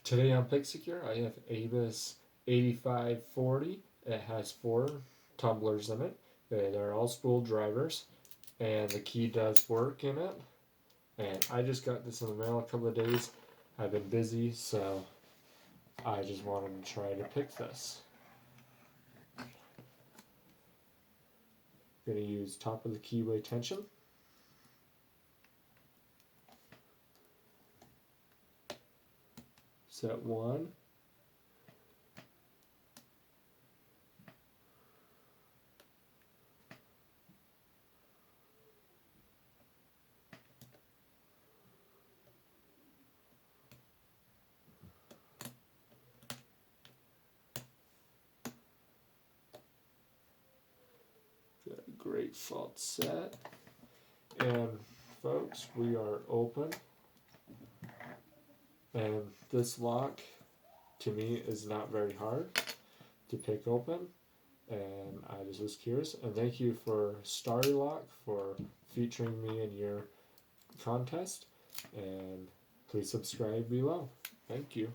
Today on PickSecure, I have ABUS 8540. It has 4 tumblers in it. They're all spool drivers, and the key does work in it. And I just got this in the mail a couple of days. I've been busy, so I just wanted to try to pick this. Going to use top of the keyway tension. Set 1. Got a great fault set. And folks, we are open. And this lock, to me, is not very hard to pick open. And I just was curious. And thank you for Starry Lock for featuring me in your contest. And please subscribe below. Thank you.